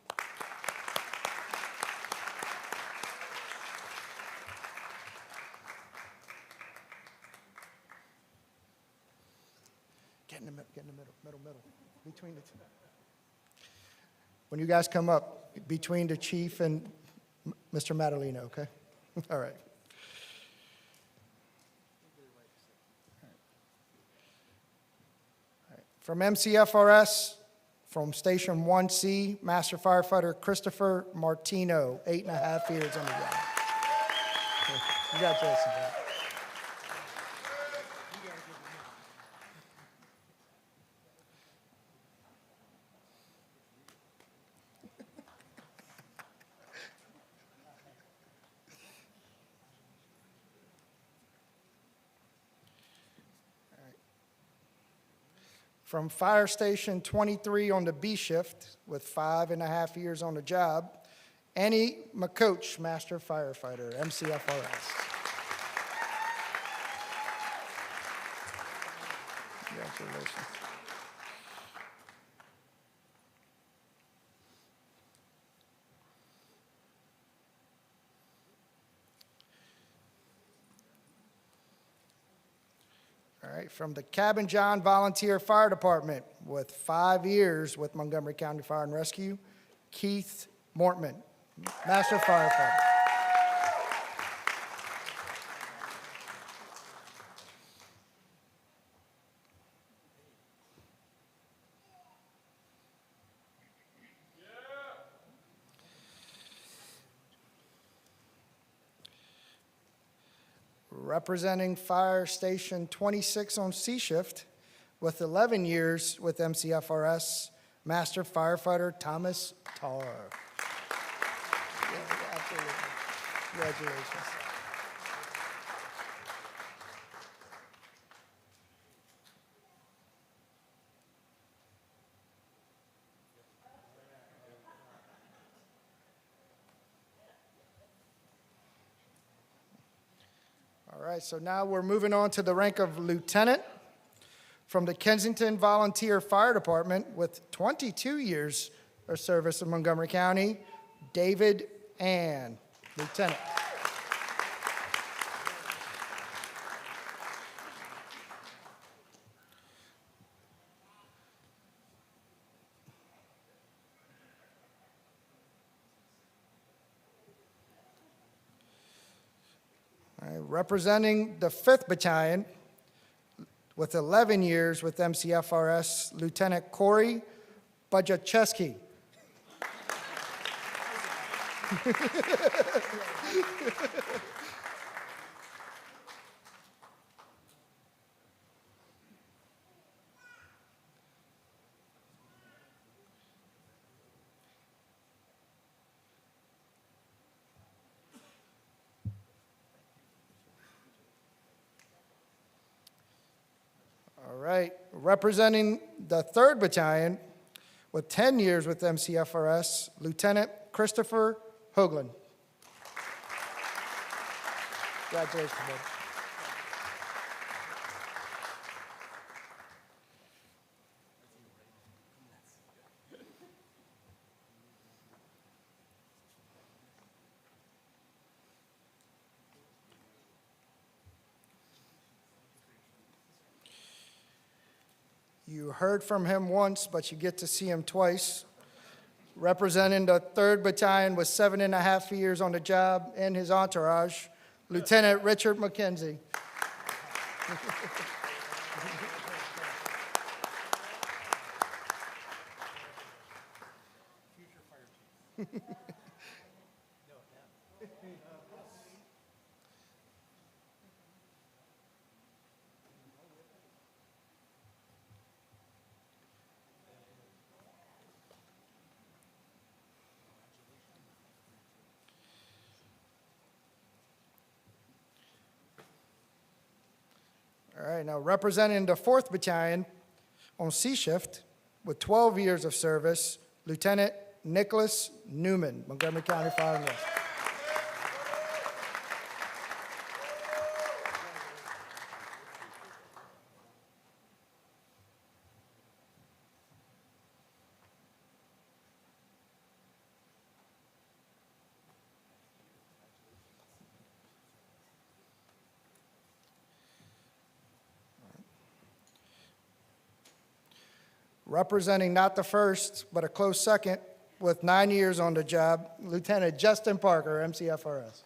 Speaker 1: Get in the middle, between the two. When you guys come up, between the chief and Mr. Madalino, okay? All right. From MCFRS, from Station 1C, Master Firefighter Christopher Martino, 8.5 years on the job. Congratulations, man. From Fire Station 23 on the B shift with 5.5 years on the job, Annie McCoach, Master Firefighter, MCFRS. Congratulations. All right, from the Cabin John Volunteer Fire Department with 5 years with Montgomery County Fire and Rescue, Keith Mortman, Master Firefighter. representing Fire Station 26 on C Shift with 11 years with MCFRS, Master Firefighter Thomas Tarr. Yeah, absolutely. Congratulations. All right, so now we're moving on to the rank of lieutenant from the Kensington Volunteer Fire Department with 22 years of service in Montgomery County, David Ann, lieutenant. All right, representing the 5th Battalion with 11 years with MCFRS, Lieutenant Corey Budjacheski. All right, representing the 3rd Battalion with 10 years with MCFRS, Lieutenant Christopher Hoagland. Congratulations, bud. You heard from him once, but you get to see him twice. Representing the 3rd Battalion with 7.5 years on the job and his entourage, Lieutenant Richard McKenzie. All right, now representing the 4th Battalion on C Shift with 12 years of service, Lieutenant Nicholas Newman, Montgomery County Fire and Rescue. Representing not the 1st, but a close second, with 9 years on the job, Lieutenant Justin Parker, MCFRS.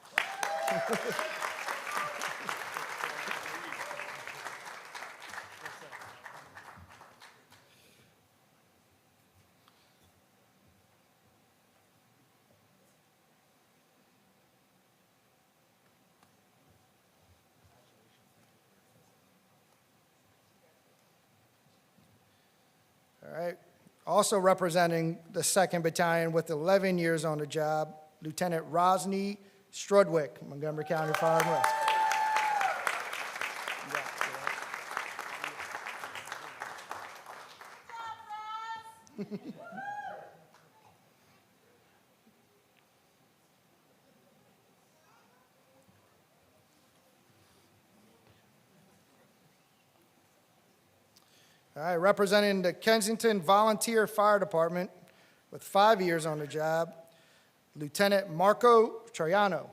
Speaker 1: All right. Also representing the 2nd Battalion with 11 years on the job, Lieutenant Rosny Strudwick, Montgomery County Fire and Rescue. All right, representing the Kensington Volunteer Fire Department with 5 years on the job, Lieutenant Marco Troiano.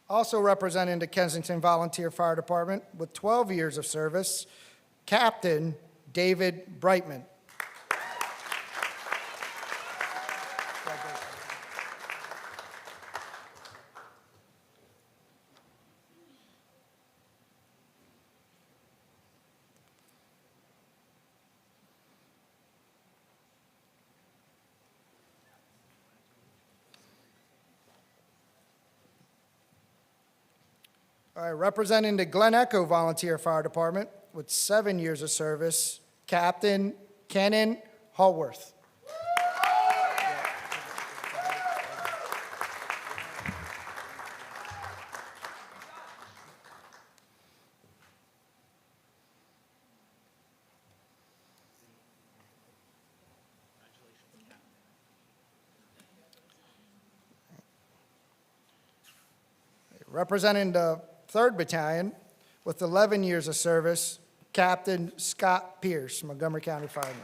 Speaker 1: Also representing the Kensington Volunteer Fire Department with 12 years of service, Captain David Brightman. All right, representing the Glen Echo Volunteer Fire Department with 7 years of service, Captain Kenan Hallworth. Representing the 3rd Battalion with 11 years of service, Captain Scott Pierce, Montgomery County Fire Marshal.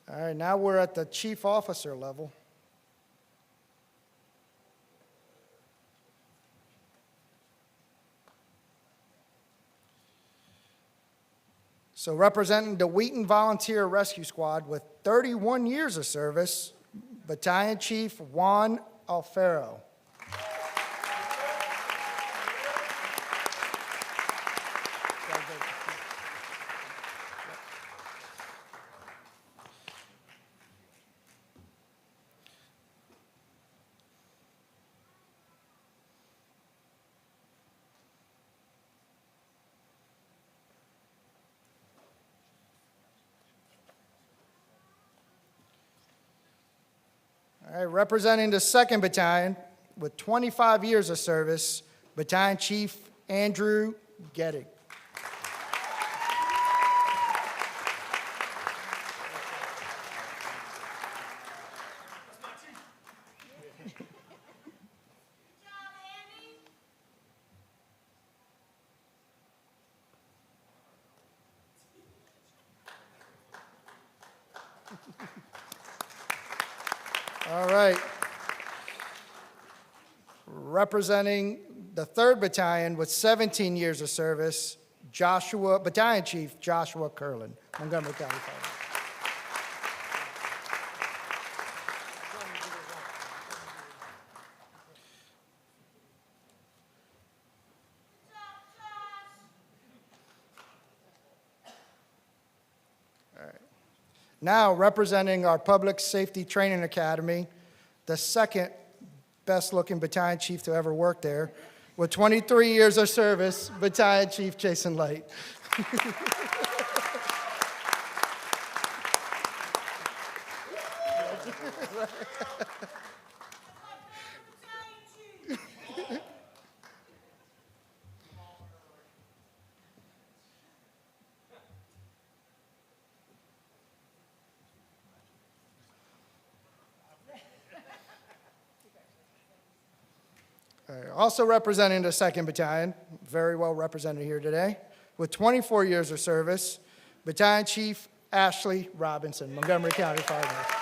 Speaker 1: All right, now we're at the chief officer level. So representing the Wheaton Volunteer Rescue Squad with 31 years of service, Battalion Chief Juan Alfaro. All right, representing the 2nd Battalion with 25 years of service, Battalion Chief Andrew Gettig. All right. Representing the 3rd Battalion with 17 years of service, Battalion Chief Joshua Curlin, Montgomery County Fire. Now, representing our Public Safety Training Academy, the 2nd best-looking battalion chief to ever work there, with 23 years of service, Battalion Chief Jason Light. Also representing the 2nd Battalion, very well represented here today, with 24 years of service, Battalion Chief Ashley Robinson, Montgomery County Fire Marshal.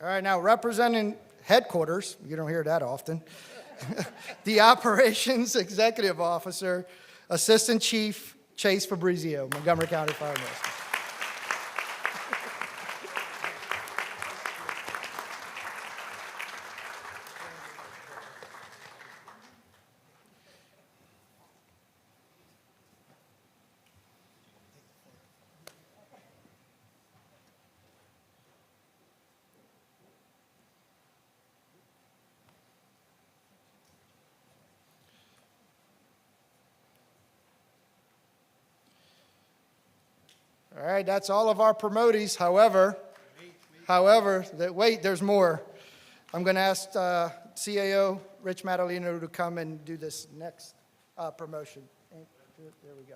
Speaker 1: All right, now representing headquarters, you don't hear that often, the Operations Executive Officer, Assistant Chief Chase Fabrizio, Montgomery County Fire Marshal. All right, that's all of our promotees. However, wait, there's more. I'm going to ask to CAO Rich Madaleno to come and do this next promotion. There we go.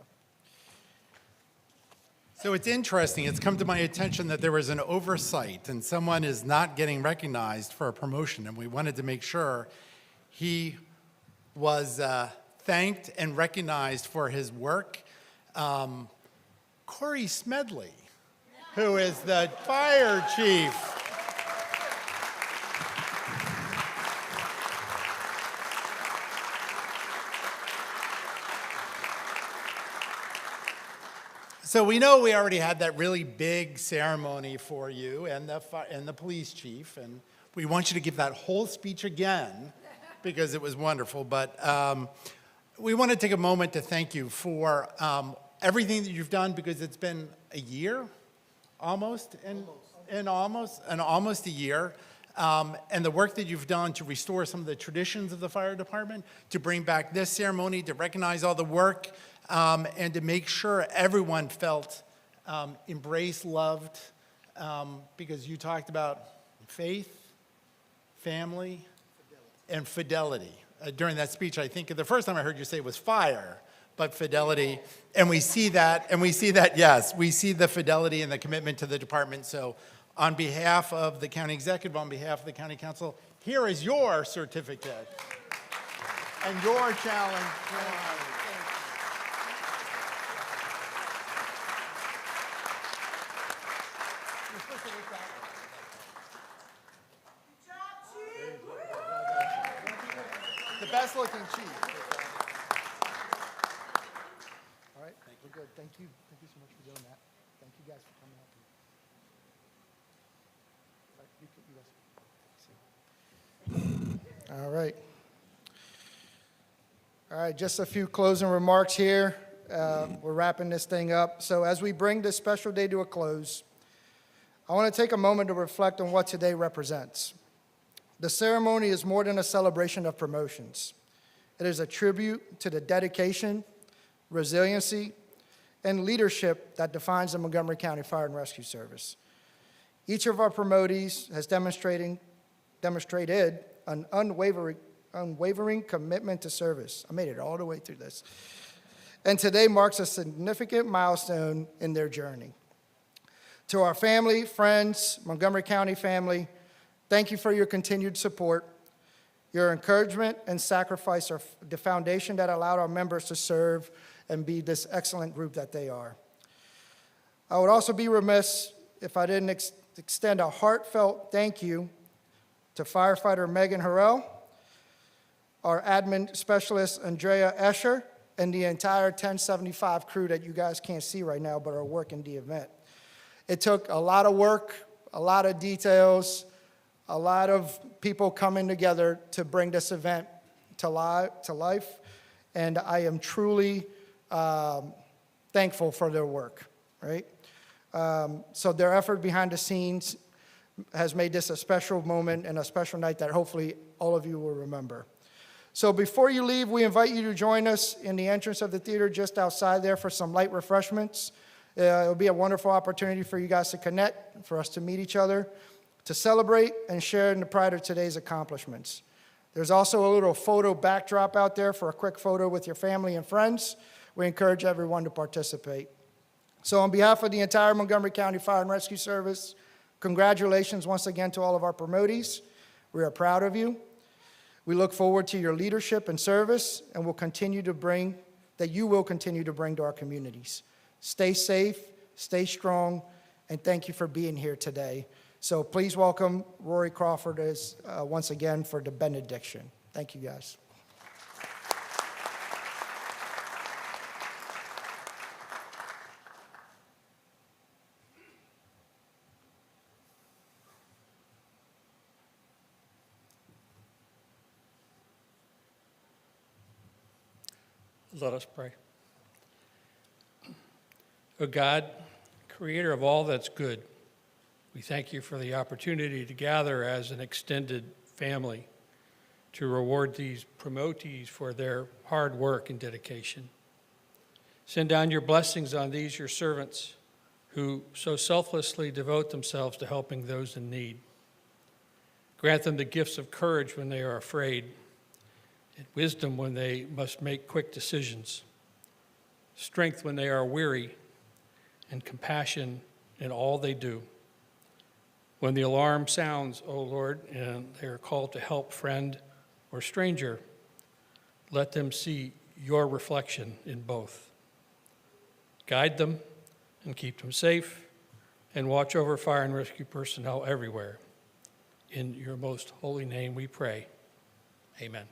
Speaker 5: So it's interesting, it's come to my attention that there was an oversight and someone is not getting recognized for a promotion, and we wanted to make sure he was thanked and recognized for his work. Corey Smedley, who is the fire chief. So we know we already had that really big ceremony for you and the police chief, and we want you to give that whole speech again because it was wonderful. But we want to take a moment to thank you for everything that you've done, because it's been a year, almost a year, and the work that you've done to restore some of the traditions of the fire department, to bring back this ceremony, to recognize all the work. And to make sure everyone felt embraced, loved, because you talked about faith, family, and fidelity. During that speech, I think the first time I heard you say it was fire, but fidelity. And we see that, yes, we see the fidelity and the commitment to the department. So on behalf of the county executive, on behalf of the county council, here is your certificate and your challenge.
Speaker 1: The best looking chief. All right, we're good. Thank you. Thank you so much for doing that. Thank you guys for coming up. All right. All right, just a few closing remarks here. We're wrapping this thing up. So as we bring this special day to a close, I want to take a moment to reflect on what today represents. The ceremony is more than a celebration of promotions. It is a tribute to the dedication, resiliency, and leadership that defines the Montgomery County Fire and Rescue Service. Each of our promotees has demonstrated an unwavering commitment to service. I made it all the way through this. And today marks a significant milestone in their journey. To our family, friends, Montgomery County family, thank you for your continued support. Your encouragement and sacrifice are the foundation that allowed our members to serve and be this excellent group that they are. I would also be remiss if I didn't extend a heartfelt thank you to firefighter Megan Harrell, our admin specialist Andrea Escher, and the entire 1075 crew that you guys can't see right now but are working the event. It took a lot of work, a lot of details, a lot of people coming together to bring this event to life, and I am truly thankful for their work, right? So their effort behind the scenes has made this a special moment and a special night that hopefully all of you will remember. So before you leave, we invite you to join us in the entrance of the theater just outside there for some light refreshments. It'll be a wonderful opportunity for you guys to connect, for us to meet each other, to celebrate and share in the pride of today's accomplishments. There's also a little photo backdrop out there for a quick photo with your family and friends. We encourage everyone to participate. So on behalf of the entire Montgomery County Fire and Rescue Service, congratulations once again to all of our promotees. We are proud of you. We look forward to your leadership and service, and you will continue to bring to our communities. Stay safe, stay strong, and thank you for being here today. So please welcome Rory Crawford once again for the benediction. Thank you, guys.
Speaker 3: Let us pray. O God, creator of all that's good, we thank you for the opportunity to gather as an extended family to reward these promotees for their hard work and dedication. Send down your blessings on these, your servants, who so selflessly devote themselves to helping those in need. Grant them the gifts of courage when they are afraid, and wisdom when they must make quick decisions, strength when they are weary, and compassion in all they do. When the alarm sounds, O Lord, and they are called to help friend or stranger, let them see your reflection in both. Guide them and keep them safe, and watch over fire and rescue personnel everywhere. In your most holy name we pray. Amen.